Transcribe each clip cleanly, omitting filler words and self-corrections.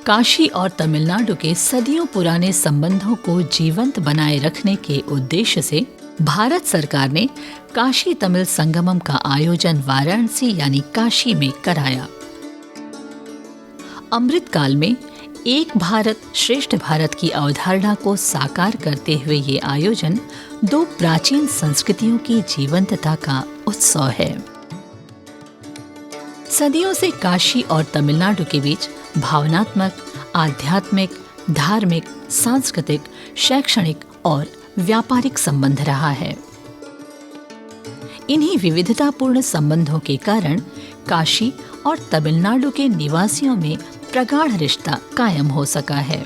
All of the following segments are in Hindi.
काशी और तमिलनाडु के सदियों पुराने संबंधों को जीवंत बनाए रखने के उद्देश्य से भारत सरकार ने काशी तमिल संगमम का आयोजन वाराणसी यानी काशी में कराया। अमृतकाल में एक भारत श्रेष्ठ भारत की अवधारणा को साकार करते हुए ये आयोजन दो प्राचीन संस्कृतियों की जीवंतता का उत्सव है। सदियों से काशी और तमिलनाडु के बीच भावनात्मक, आध्यात्मिक, धार्मिक, सांस्कृतिक, शैक्षणिक और व्यापारिक संबंध रहा है। इन्हीं विविधतापूर्ण संबंधों के कारण काशी और तमिलनाडु के निवासियों में प्रगाढ़ रिश्ता कायम हो सका है।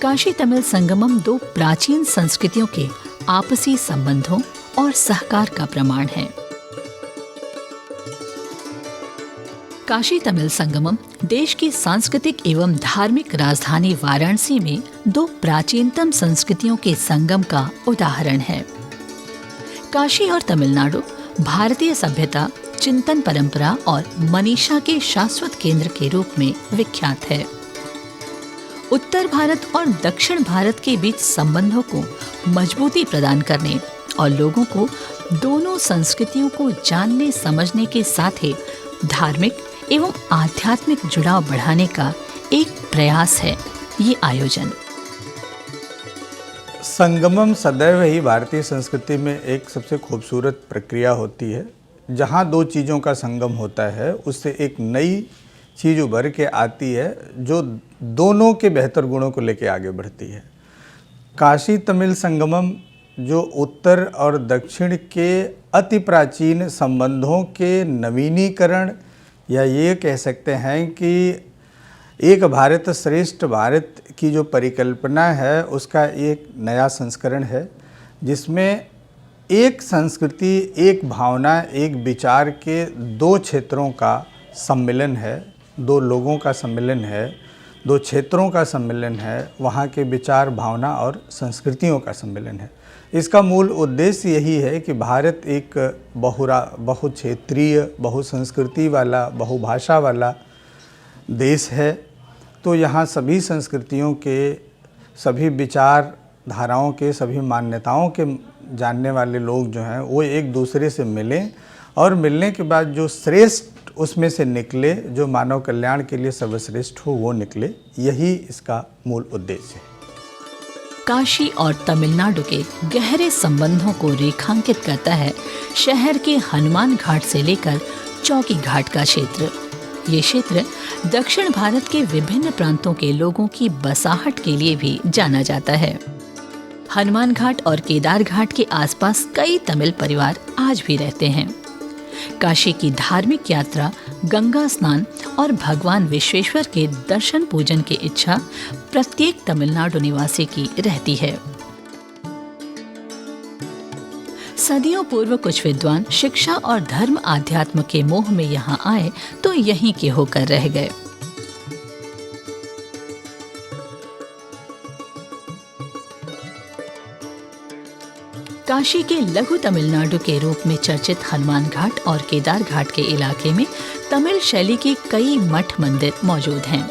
काशी तमिल संगमम दो प्राचीन संस्कृतियों के आपसी संबंधों और सहकार का प्रमाण है। काशी तमिल संगमम देश की सांस्कृतिक एवं धार्मिक राजधानी वाराणसी में दो प्राचीनतम संस्कृतियों के संगम का उदाहरण है। काशी और तमिलनाडु भारतीय सभ्यता, चिंतन परंपरा और मनीषा के शाश्वत केंद्र के रूप में विख्यात है। उत्तर भारत और दक्षिण भारत के बीच संबंधों को मजबूती प्रदान करने और लोगों को दोनों संस्कृतियों को जानने समझने के साथ ही धार्मिक एवं आध्यात्मिक जुड़ाव बढ़ाने का एक प्रयास है ये आयोजन। संगमम सदैव ही भारतीय संस्कृति में एक सबसे खूबसूरत प्रक्रिया होती है। जहाँ दो चीज़ों का संगम होता है उससे एक नई चीज़ उभर के आती है जो दोनों के बेहतर गुणों को लेकर आगे बढ़ती है। काशी तमिल संगमम जो उत्तर और दक्षिण के अति प्राचीन संबंधों के नवीनीकरण या ये कह सकते हैं कि एक भारत श्रेष्ठ भारत की जो परिकल्पना है उसका एक नया संस्करण है, जिसमें एक संस्कृति, एक भावना, एक विचार के दो क्षेत्रों का सम्मिलन है, दो लोगों का सम्मिलन है, दो क्षेत्रों का सम्मिलन है, वहाँ के विचार, भावना और संस्कृतियों का सम्मिलन है। इसका मूल उद्देश्य यही है कि भारत एक बहुक्षेत्रीय, बहुसंस्कृति वाला, बहुभाषा वाला देश है। तो यहाँ सभी संस्कृतियों के, सभी विचार धाराओं के, सभी मान्यताओं के जानने वाले लोग जो हैं वो एक दूसरे से मिलें और मिलने के बाद जो श्रेष्ठ उसमें से निकले, जो मानव कल्याण के लिए सर्वश्रेष्ठ हो वो निकले, यही इसका मूल उद्देश्य है। काशी और तमिलनाडु के गहरे संबंधों को रेखांकित करता है शहर के हनुमान घाट से लेकर चौकी घाट का क्षेत्र। ये क्षेत्र दक्षिण भारत के विभिन्न प्रांतों के लोगों की बसाहट के लिए भी जाना जाता है। हनुमान घाट और केदार घाट के आसपास कई तमिल परिवार आज भी रहते हैं। काशी की धार्मिक यात्रा, गंगा स्नान और भगवान विश्वेश्वर के दर्शन पूजन की इच्छा प्रत्येक तमिलनाडु निवासी की रहती है। सदियों पूर्व कुछ विद्वान शिक्षा और धर्म आध्यात्म के मोह में यहाँ आए तो यहीं के होकर रह गए। काशी के लघु तमिलनाडु के रूप में चर्चित हनुमान घाट और केदार घाट के इलाके में तमिल शैली के कई मठ मंदिर मौजूद हैं।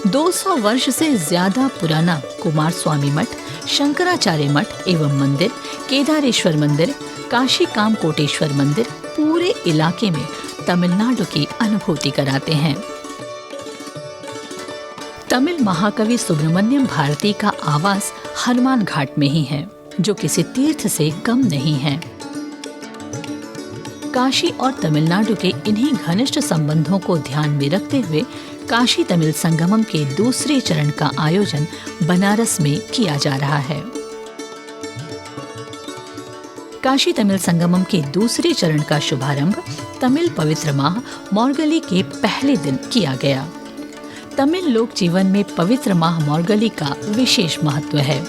दो 200 वर्ष से ज्यादा पुराना कुमार स्वामी मठ, शंकराचार्य मठ एवं मंदिर, केदारेश्वर मंदिर, काशी काम कोटेश्वर मंदिर पूरे इलाके में तमिलनाडु की अनुभूति कराते हैं। तमिल महाकवि सुब्रमण्यम भारती का आवास हनुमान घाट में ही है, जो किसी तीर्थ से कम नहीं है। काशी और तमिलनाडु के इन्हीं घनिष्ठ संबंधों को ध्यान में रखते हुए काशी तमिल संगमम के दूसरे चरण का आयोजन बनारस में किया जा रहा है। काशी तमिल संगमम के दूसरे चरण का शुभारंभ तमिल पवित्र माह मौर्गली के पहले दिन किया गया। तमिल लोक जीवन में पवित्र माह मौर्गली का विशेष महत्व है।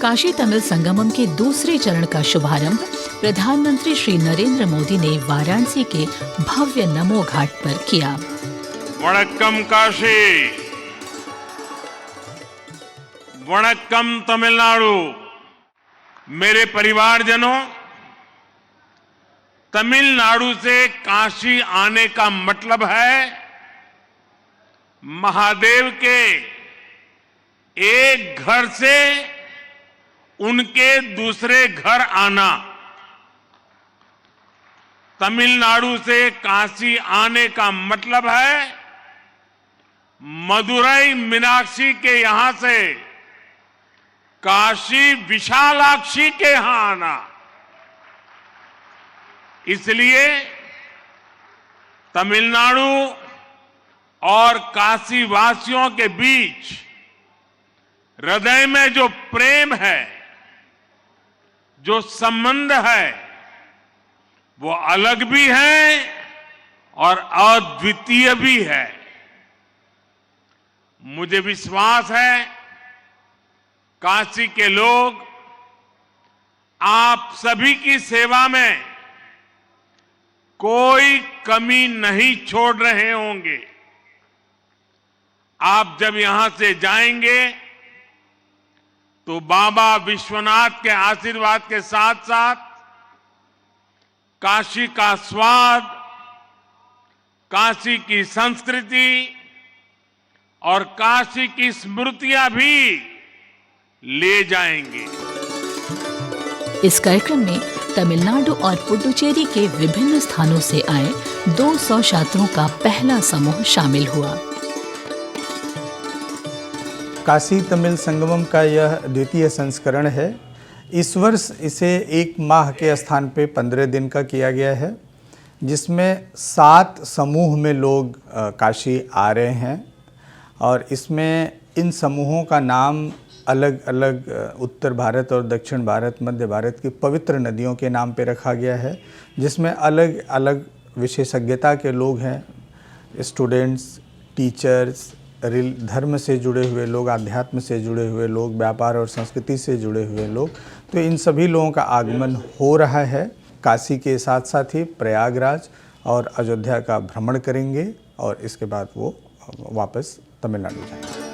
काशी तमिल संगमम के दूसरे चरण का शुभारंभ प्रधानमंत्री श्री नरेंद्र मोदी ने वाराणसी के भव्य नमो घाट पर किया। वणक्कम काशी, वणक्कम तमिलनाडु। मेरे परिवारजनों, तमिलनाडु से काशी आने का मतलब है महादेव के एक घर से उनके दूसरे घर आना। तमिलनाडु से काशी आने का मतलब है मदुरई मीनाक्षी के यहां से काशी विशालाक्षी के यहां आना। इसलिए तमिलनाडु और काशी वासियों के बीच हृदय में जो प्रेम है, जो संबंध है, वो अलग भी है और अद्वितीय भी है। मुझे विश्वास है काशी के लोग आप सभी की सेवा में कोई कमी नहीं छोड़ रहे होंगे। आप जब यहां से जाएंगे तो बाबा विश्वनाथ के आशीर्वाद के साथ साथ काशी का स्वाद, काशी की संस्कृति और काशी की स्मृतियां भी ले जाएंगे। इस कार्यक्रम में तमिलनाडु और पुडुचेरी के विभिन्न स्थानों से आए 200 छात्रों का पहला समूह शामिल हुआ। काशी तमिल संगमम का यह द्वितीय संस्करण है। इस वर्ष इसे 1 माह के स्थान पे 15 दिन का किया गया है, जिसमें 7 समूह में लोग काशी आ रहे हैं और इसमें इन समूहों का नाम अलग अलग उत्तर भारत और दक्षिण भारत, मध्य भारत की पवित्र नदियों के नाम पे रखा गया है, जिसमें अलग अलग विशेषज्ञता के लोग हैं, स्टूडेंट्स, टीचर्स, धर्म से जुड़े हुए लोग, अध्यात्म से जुड़े हुए लोग, व्यापार और संस्कृति से जुड़े हुए लोग। तो इन सभी लोगों का आगमन हो रहा है। काशी के साथ साथ ही प्रयागराज और अयोध्या का भ्रमण करेंगे और इसके बाद वो वापस तमिलनाडु जाएंगे।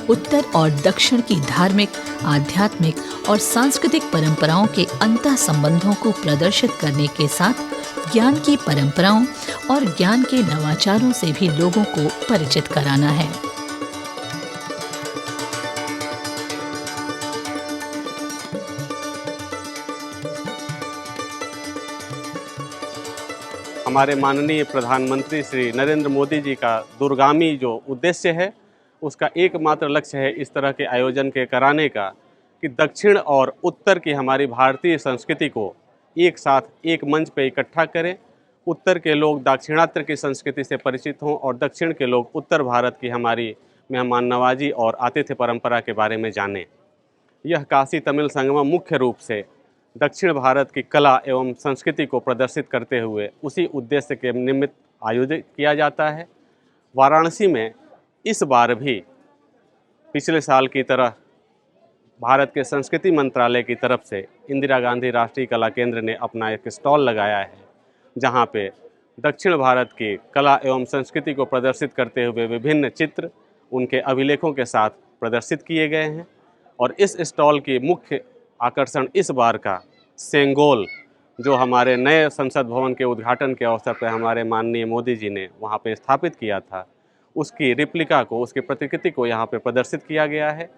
उत्तर और दक्षिण की धार्मिक, आध्यात्मिक और सांस्कृतिक परंपराओं के अंतः संबंधों को प्रदर्शित करने के साथ ज्ञान की परंपराओं और ज्ञान के नवाचारों से भी लोगों को परिचित कराना है। हमारे माननीय प्रधानमंत्री श्री नरेंद्र मोदी जी का दूरगामी जो उद्देश्य है, उसका एकमात्र लक्ष्य है इस तरह के आयोजन के कराने का कि दक्षिण और उत्तर की हमारी भारतीय संस्कृति को एक साथ एक मंच पर इकट्ठा करें। उत्तर के लोग दाक्षिणात्य की संस्कृति से परिचित हों और दक्षिण के लोग उत्तर भारत की हमारी मेहमान नवाजी और आतिथ्य परंपरा के बारे में जानें। यह काशी तमिल संगमम मुख्य रूप से दक्षिण भारत की कला एवं संस्कृति को प्रदर्शित करते हुए उसी उद्देश्य के निमित्त आयोजित किया जाता है। वाराणसी में इस बार भी पिछले साल की तरह भारत के संस्कृति मंत्रालय की तरफ से इंदिरा गांधी राष्ट्रीय कला केंद्र ने अपना एक स्टॉल लगाया है, जहां पे दक्षिण भारत की कला एवं संस्कृति को प्रदर्शित करते हुए विभिन्न चित्र उनके अभिलेखों के साथ प्रदर्शित किए गए हैं। और इस स्टॉल की मुख्य आकर्षण इस बार का सेंगोल, जो हमारे नए संसद भवन के उद्घाटन के अवसर पर हमारे माननीय मोदी जी ने वहाँ पे स्थापित किया था, उसकी रेप्लिका को, उसकी प्रतिकृति को यहाँ पे प्रदर्शित किया गया है।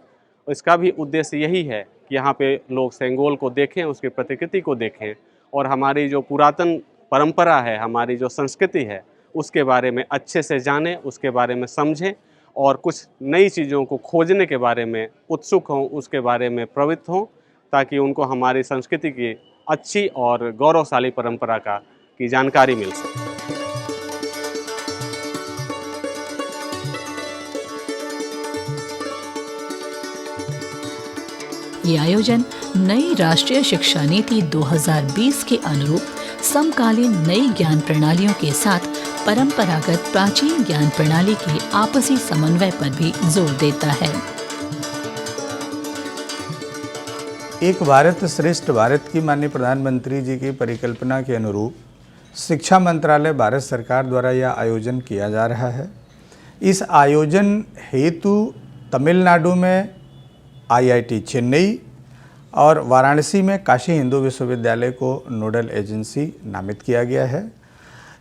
इसका भी उद्देश्य यही है कि यहाँ पे लोग सेंगोल को देखें, उसकी प्रतिकृति को देखें और हमारी जो पुरातन परंपरा है, हमारी जो संस्कृति है, उसके बारे में अच्छे से जानें, उसके बारे में समझें और कुछ नई चीज़ों को खोजने के बारे में उत्सुक हों, उसके बारे में प्रवृत्त हों, ताकि उनको हमारी संस्कृति की अच्छी और गौरवशाली परंपरा की जानकारी मिल सके। ये आयोजन नई राष्ट्रीय शिक्षा नीति 2020 के अनुरूप समकालीन नई ज्ञान प्रणालियों के साथ परंपरागत प्राचीन ज्ञान प्रणाली के आपसी समन्वय पर भी जोर देता है। एक भारत श्रेष्ठ भारत की माननीय प्रधानमंत्री जी की परिकल्पना के अनुरूप शिक्षा मंत्रालय भारत सरकार द्वारा यह आयोजन किया जा रहा है। इस आयोजन हेतु तमिलनाडु में IIT चेन्नई और वाराणसी में काशी हिंदू विश्वविद्यालय को नोडल एजेंसी नामित किया गया है।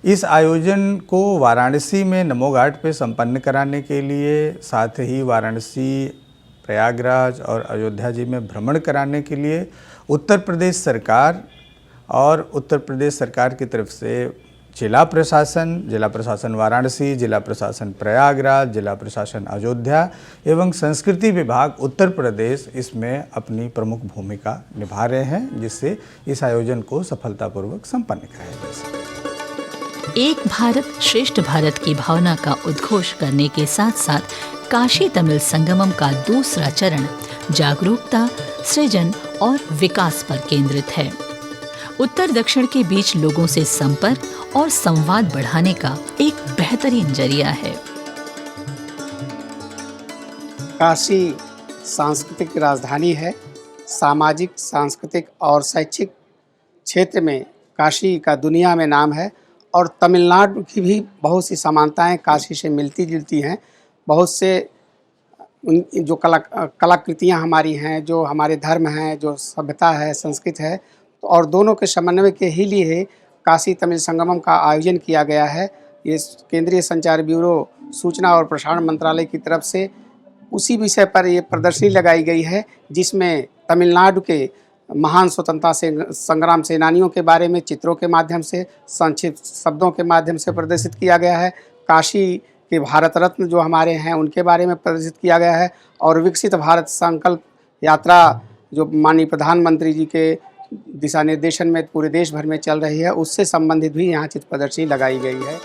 इस आयोजन को वाराणसी में नमो घाट पे संपन्न कराने के लिए, साथ ही वाराणसी, प्रयागराज और अयोध्या जी में भ्रमण कराने के लिए उत्तर प्रदेश सरकार की तरफ से जिला प्रशासन वाराणसी, जिला प्रशासन प्रयागराज, जिला प्रशासन अयोध्या एवं संस्कृति विभाग उत्तर प्रदेश इसमें अपनी प्रमुख भूमिका निभा रहे हैं, जिससे इस आयोजन को सफलतापूर्वक संपन्न कराया जा सके। एक भारत श्रेष्ठ भारत की भावना का उद्घोष करने के साथ साथ काशी तमिल संगमम का दूसरा चरण जागरूकता, सृजन और विकास पर केंद्रित है। उत्तर दक्षिण के बीच लोगों से संपर्क और संवाद बढ़ाने का एक बेहतरीन जरिया है। काशी सांस्कृतिक राजधानी है। सामाजिक, सांस्कृतिक और शैक्षिक क्षेत्र में काशी का दुनिया में नाम है और तमिलनाडु की भी बहुत सी समानताएं काशी से मिलती जुलती हैं। बहुत से जो कलाकृतियाँ हमारी हैं, जो हमारे धर्म हैं, जो सभ्यता है, संस्कृत है, और दोनों के समन्वय के ही लिए काशी तमिल संगमम का आयोजन किया गया है। ये केंद्रीय संचार ब्यूरो, सूचना और प्रसारण मंत्रालय की तरफ से उसी विषय पर ये प्रदर्शनी लगाई गई है, जिसमें तमिलनाडु के महान स्वतंत्रता संग्राम सेनानियों के बारे में चित्रों के माध्यम से, संक्षिप्त शब्दों के माध्यम से प्रदर्शित किया गया है। काशी के भारत रत्न जो हमारे हैं उनके बारे में प्रदर्शित किया गया है और विकसित भारत संकल्प यात्रा जो माननीय प्रधानमंत्री जी के दिशा निर्देशन में पूरे देश भर में चल रही है, उससे संबंधित भी यहाँ चित्र प्रदर्शनी लगाई गई है।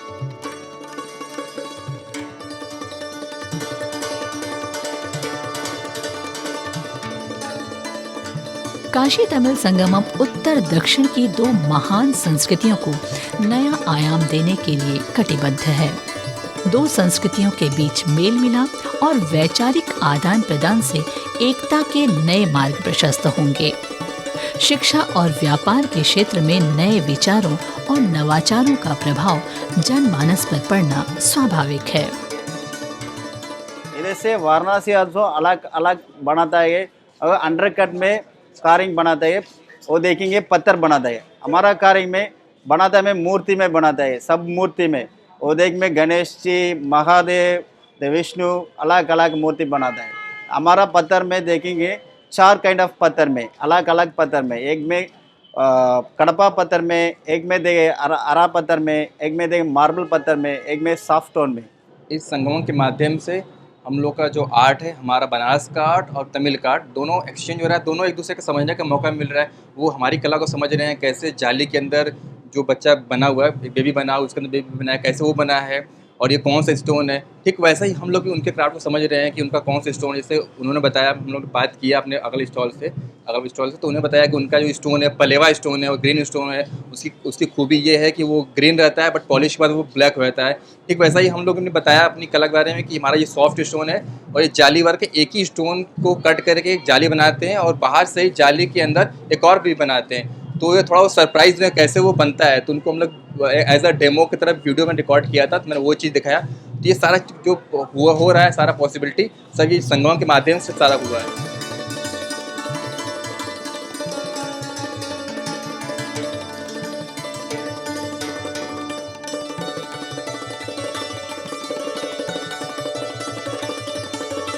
काशी तमिल संगमम उत्तर दक्षिण की दो महान संस्कृतियों को नया आयाम देने के लिए कटिबद्ध है। दो संस्कृतियों के बीच मेल मिलाप और वैचारिक आदान प्रदान से एकता के नए मार्ग प्रशस्त होंगे। शिक्षा और व्यापार के क्षेत्र में नए विचारों और नवाचारों का प्रभाव जनमानस पर पड़ना स्वाभाविक है। जैसे वाराणसी also अलग अलग बनाता है, अगर अंडरकट में कारिंग बनाता है, वो देखेंगे पत्थर बनाता है। हमारा कारिंग में बनाता है, मूर्ति में बनाता है, सब मूर्ति में। वो देख में गणेश जी, महादेव, विष्णु, अलग अलग मूर्ति बनाता है। हमारा पत्थर में देखेंगे 4 काइंड ऑफ पत्थर में, अलग अलग पत्थर में, एक में कड़पा पत्थर में, एक में देखे अरा पत्थर में, एक में देखे मार्बल पत्थर में, एक में सॉफ्ट स्टोन में। इस संगमम के माध्यम से हम लोग का जो आर्ट है, हमारा बनारस का आर्ट और तमिल का आर्ट, दोनों एक्सचेंज हो रहा है, दोनों एक दूसरे को समझने का मौका मिल रहा है। वो हमारी कला को समझ रहे हैं, कैसे जाली के अंदर जो बच्चा बना हुआ है, बेबी बना हुआ, उसके अंदर बेबी बना है, कैसे वो बना है और ये कौन सा स्टोन है। ठीक वैसा ही हम लोग भी उनके क्राफ्ट को समझ रहे हैं कि उनका कौन सा स्टोन है। जैसे उन्होंने बताया, हम लोग बात किया अपने अगले स्टॉल से, तो उन्हें बताया कि उनका जो स्टोन है पलेवा स्टोन है और ग्रीन स्टोन है। उसकी खूबी ये है कि वो ग्रीन रहता है बट पॉलिश के बाद वो ब्लैक हो जाता है। ठीक वैसा ही हम लोग ने बताया अपनी कला के बारे में कि हमारा ये सॉफ्ट स्टोन है और ये जाली वर्क के एक ही स्टोन को कट करके एक जाली बनाते हैं और बाहर से ही जाली के अंदर एक और भी बनाते हैं। तो ये थोड़ा सरप्राइज में कैसे वो बनता है, तो उनको हम लोग एज अ डेमो की तरफ वीडियो में रिकॉर्ड किया था, तो मैंने वो चीज़ दिखाया। तो ये सारा जो हो रहा है, सारा पॉसिबिलिटी सभी संगमम के माध्यम से सारा हुआ है।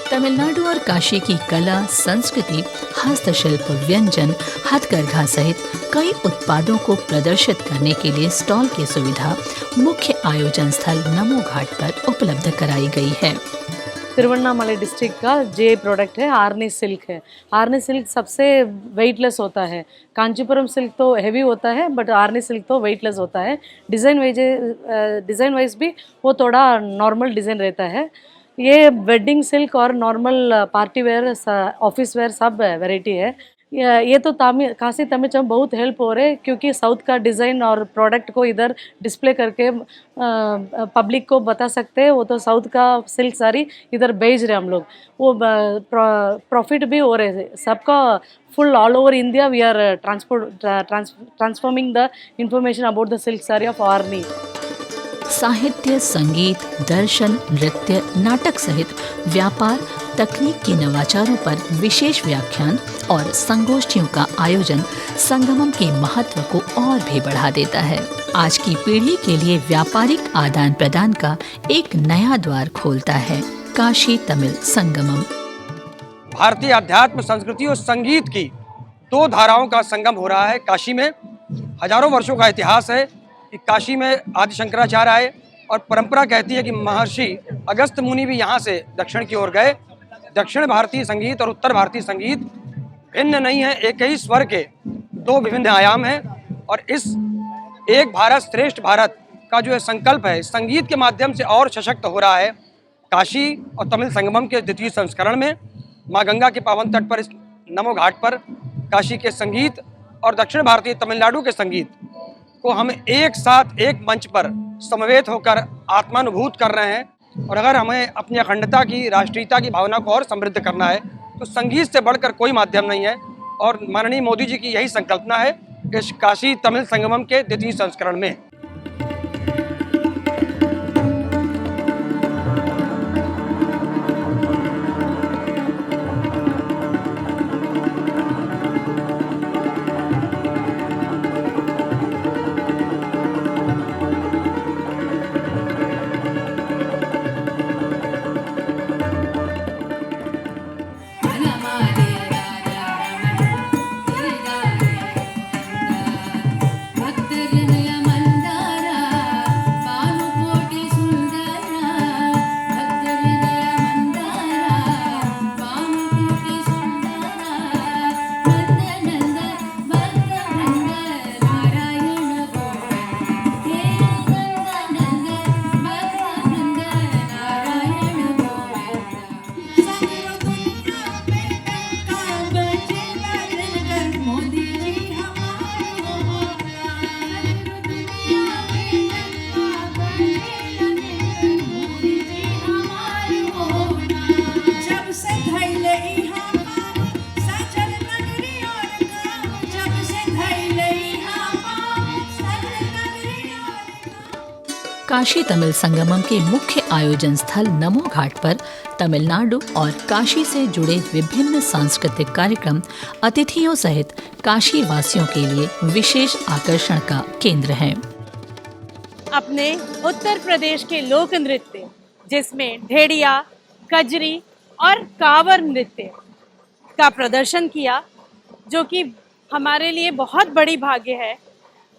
तमिलनाडु और काशी की कला, संस्कृति, हस्तशिल्प, व्यंजन, हथकरघा सहित कई उत्पादों को प्रदर्शित करने के लिए स्टॉल की सुविधा मुख्य आयोजन स्थल नमो घाट पर उपलब्ध कराई गई है। तिरुवन्नामलाई डिस्ट्रिक्ट का जे प्रोडक्ट है आर्नी सिल्क है। आर्नी सिल्क सबसे वेटलेस होता है। कांचीपुरम सिल्क तो हैवी होता है बट आर्नी सिल्क तो वेटलेस होता है। डिज़ाइन वाइज भी वो थोड़ा नॉर्मल डिज़ाइन रहता है। ये वेडिंग सिल्क और normal party wear, office where सब वैरायटी है। ये तो काशी तमिल में बहुत हेल्प हो रहे क्योंकि साउथ का डिज़ाइन और प्रोडक्ट को इधर डिस्प्ले करके पब्लिक को बता सकते हैं। वो तो साउथ का सिल्क साड़ी इधर भेज रहे हम लोग, वो प्रॉफिट भी हो रहे हैं सबका। Full all over India we are transforming the information about the silk sari of Arni. साहित्य, संगीत, दर्शन, नृत्य, नाटक सहित व्यापार, तकनीक के नवाचारों पर विशेष व्याख्यान और संगोष्ठियों का आयोजन संगमम के महत्व को और भी बढ़ा देता है। आज की पीढ़ी के लिए व्यापारिक आदान प्रदान का एक नया द्वार खोलता है काशी तमिल संगमम। भारतीय अध्यात्म, संस्कृति और संगीत की दो धाराओं का संगम हो रहा है काशी में। हजारों वर्षों का इतिहास है कि काशी में आदि शंकराचार्य आए और परंपरा कहती है कि महर्षि अगस्त मुनि भी यहाँ से दक्षिण की ओर गए। दक्षिण भारतीय संगीत और उत्तर भारतीय संगीत भिन्न नहीं है, एक ही स्वर के दो विभिन्न आयाम हैं। और इस एक भारत श्रेष्ठ भारत का जो संकल्प है संगीत के माध्यम से और सशक्त हो रहा है। काशी और तमिल संगमम के द्वितीय संस्करण में माँ गंगा के पावन तट पर इस नमो घाट पर काशी के संगीत और दक्षिण भारतीय तमिलनाडु के संगीत को हम एक साथ एक मंच पर समवेत होकर आत्मानुभूत कर रहे हैं। और अगर हमें अपनी अखंडता की, राष्ट्रीयता की भावना को और समृद्ध करना है तो संगीत से बढ़कर कोई माध्यम नहीं है। और माननीय मोदी जी की यही संकल्पना है इस काशी तमिल संगमम के द्वितीय संस्करण में। काशी तमिल संगमम के मुख्य आयोजन स्थल नमो घाट पर तमिलनाडु और काशी से जुड़े विभिन्न सांस्कृतिक कार्यक्रम अतिथियों सहित काशी वासियों के लिए विशेष आकर्षण का केंद्र हैं। अपने उत्तर प्रदेश के लोक नृत्य जिसमें ढेडिया, कजरी और कांवर नृत्य का प्रदर्शन किया, जो कि हमारे लिए बहुत बड़ी भाग्य है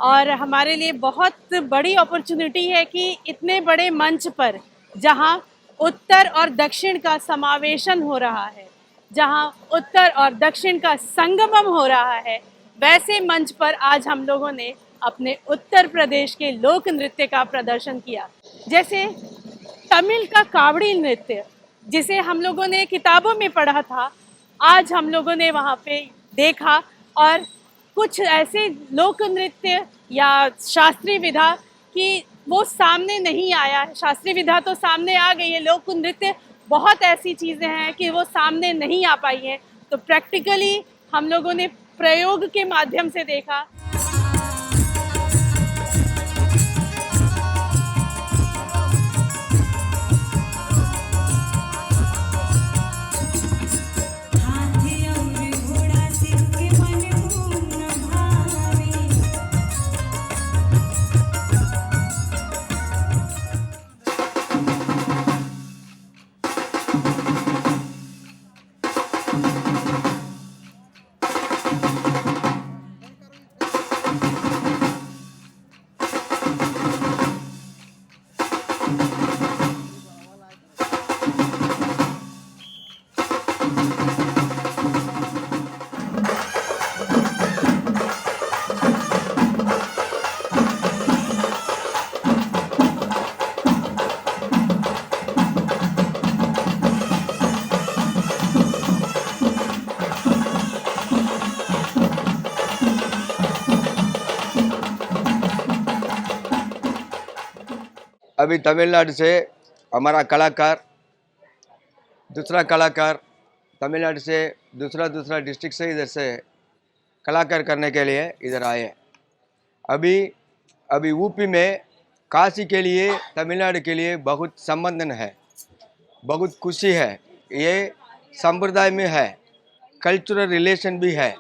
और हमारे लिए बहुत बड़ी अपॉर्चुनिटी है कि इतने बड़े मंच पर जहां उत्तर और दक्षिण का समावेशन हो रहा है, जहां उत्तर और दक्षिण का संगमम हो रहा है, वैसे मंच पर आज हम लोगों ने अपने उत्तर प्रदेश के लोक नृत्य का प्रदर्शन किया। जैसे तमिल का कावड़ी नृत्य जिसे हम लोगों ने किताबों में पढ़ा था, आज हम लोगों ने वहाँ पे देखा और कुछ ऐसे लोक नृत्य या शास्त्रीय विधा कि वो सामने नहीं आया है। शास्त्रीय विधा तो सामने आ गई है, लोक नृत्य बहुत ऐसी चीज़ें हैं कि वो सामने नहीं आ पाई हैं। तो प्रैक्टिकली हम लोगों ने प्रयोग के माध्यम से देखा। अभी तमिलनाडु से हमारा कलाकार, दूसरा कलाकार तमिलनाडु से दूसरा डिस्ट्रिक्ट से इधर से कलाकार करने के लिए इधर आए। अभी यूपी में काशी के लिए, तमिलनाडु के लिए बहुत संबंधन है, बहुत खुशी है। ये संप्रदाय में है, कल्चरल रिलेशन भी है,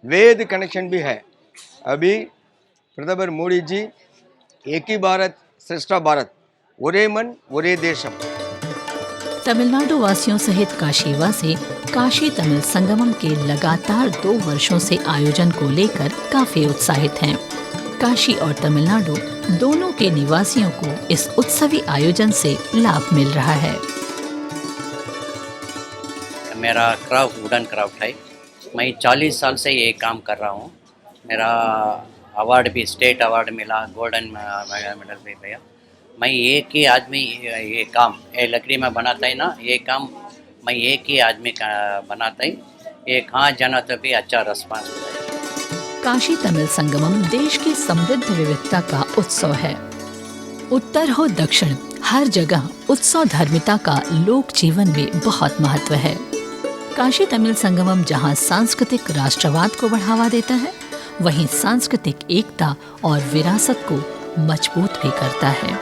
वेद कनेक्शन भी है। अभी प्रधानमंत्री मोदी जी एक ही भारत श्रेष्ठ भारत, ओरे मन ओरे देशम। तमिलनाडु वासियों सहित काशीवासी काशी तमिल संगमम के लगातार 2 वर्षों से आयोजन को लेकर काफी उत्साहित हैं। काशी और तमिलनाडु दोनों के निवासियों को इस उत्सवी आयोजन से लाभ मिल रहा है। मेरा क्राफ्ट वुडन क्राफ्ट है। मैं 40 साल से ये काम कर रहा हूँ। मेरा अवार्ड भी स्टेट अवार्ड मिला, गोल्डन मेडल भी पाया। मैं एक ही आदमी ये काम ये लकड़ी में बनाता है ना, ये काम मैं एक ही आदमी का बनाता है। ये कहाँ जाना तो भी अच्छा रिस्पांस होता है। काशी तमिल संगमम देश की समृद्ध विविधता का उत्सव है। उत्तर हो दक्षिण, हर जगह उत्सव धर्मिता का लोक जीवन में बहुत महत्व है। काशी तमिल संगमम जहां सांस्कृतिक राष्ट्रवाद को बढ़ावा देता है, वहीं सांस्कृतिक एकता और विरासत को मजबूत भी करता है।